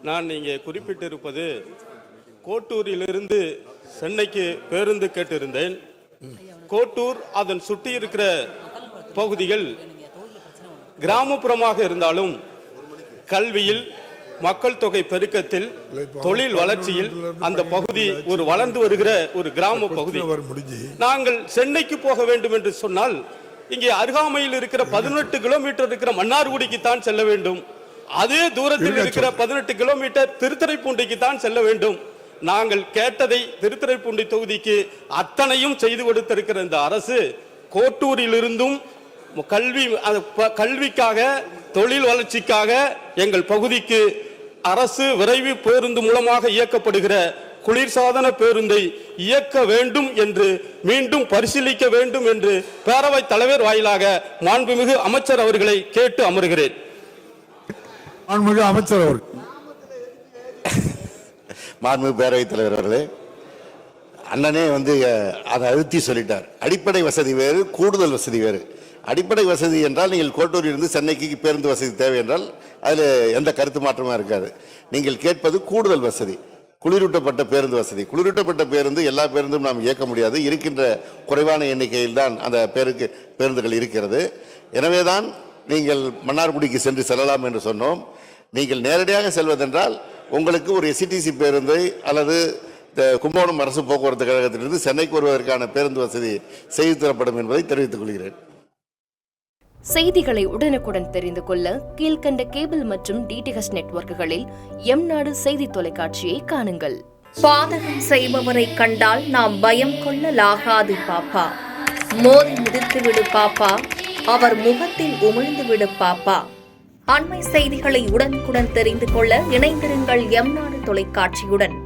நான் இங்கே குறிப்பிட்டிருப்பது கோட்டூரிலிருந்து சென்னைக்கு பேருந்து கேட்டிருந்தேன். கோட்டூர் அதன் சுற்றி இருக்கிற பகுதிகள் கிராமப்புறமாக இருந்தாலும் கல்வியில், மக்கள் தொகை பெருக்கத்தில், தொழில் வளர்ச்சியில் அந்த பகுதி ஒரு வளர்ந்து வருகிற ஒரு கிராம பகுதி. நாங்கள் சென்னைக்கு போக வேண்டும் என்று சொன்னால் இங்கே அருகாமையில் இருக்கிற 18 கிலோமீட்டர் இருக்கிற மன்னார்குடிக்கு தான் செல்ல வேண்டும். அதே தூரத்தில் இருக்கிற 18 கிலோமீட்டர் திருத்துறைப்பூண்டிக்கு தான் செல்ல வேண்டும். நாங்கள் கேட்டதை திருத்துறைப்பூண்டி தொகுதிக்கு அத்தனையும் செய்து கொடுத்திருக்கிற இந்த அரசு கோட்டூரிலிருந்தும் கல்விக்காக, தொழில் வளர்ச்சிக்காக எங்கள் பகுதிக்கு அரசு விரைவு பேருந்து மூலமாக இயக்கப்படுகிற குளிர்சாதன பேருந்தை இயக்க வேண்டும் என்று மீண்டும் பரிசீலிக்க வேண்டும் என்று பேரவைத் தலைவர் வாயிலாக மாண்புமிகு அமைச்சர் அவர்களை கேட்டு அமர்கிறேன். மாண்புமிகு அமைச்சர் அவர்கள். மாண்புமிகு பேரவைத் தலைவர் அவர்களே, அண்ணனே அதை அழுத்தி சொல்லிட்டார். அடிப்படை வசதி வேறு, கூடுதல் வசதி வேறு. அடிப்படை வசதி என்றால் நீங்கள் கோட்டூரிலிருந்து சென்னைக்கு பேருந்து வசதி தேவை என்றால் அதில் எந்த கருத்து மாற்றமாக இருக்காது. நீங்கள் கேட்பது கூடுதல் வசதி, குளிரூட்டப்பட்ட பேருந்து வசதி. குளிரூட்டப்பட்ட பேருந்து எல்லா பேருந்தும் நாம் இயக்க முடியாது. இருக்கின்ற குறைவான எண்ணிக்கையில் தான் அந்த பேருந்துகள் இருக்கிறது. எனவேதான் நீங்கள் மன்னார்குடிக்கு சென்று செல்லலாம் என்று சொன்னோம். நீங்கள் நேரடியாக செல்வதென்றால் உங்களுக்கு ஒரு எஸ்இடிசி பேருந்தை அல்லது கும்பகோணம் அரசு போக்குவரத்து கழகத்திலிருந்து சென்னைக்கு வருவதற்கான பேருந்து வசதி செய்து தரப்படும் என்பதை தெரிவித்துக் கொள்கிறேன். செய்திகளை உடனுக்குடன் தெரிந்து கொள்ள கீழ்கண்ட கேபிள் மற்றும் டிடிஎச் நெட்வொர்க்குகளில் எம்நாடு செய்தி தொலைக்காட்சியை காணுங்கள். பாதகம் செய்பவரை கண்டால் நாம் பயம் கொள்ளலாகாது பாப்பா. மோதி மிதித்து விடு பாப்பா, அவர் முகத்தில் உமிழ்ந்து விடு பாப்பா. அண்மை செய்திகளை உடனுக்குடன் தெரிந்து கொள்ள இணைந்திருங்கள் எம்நாடு தொலைக்காட்சியுடன்.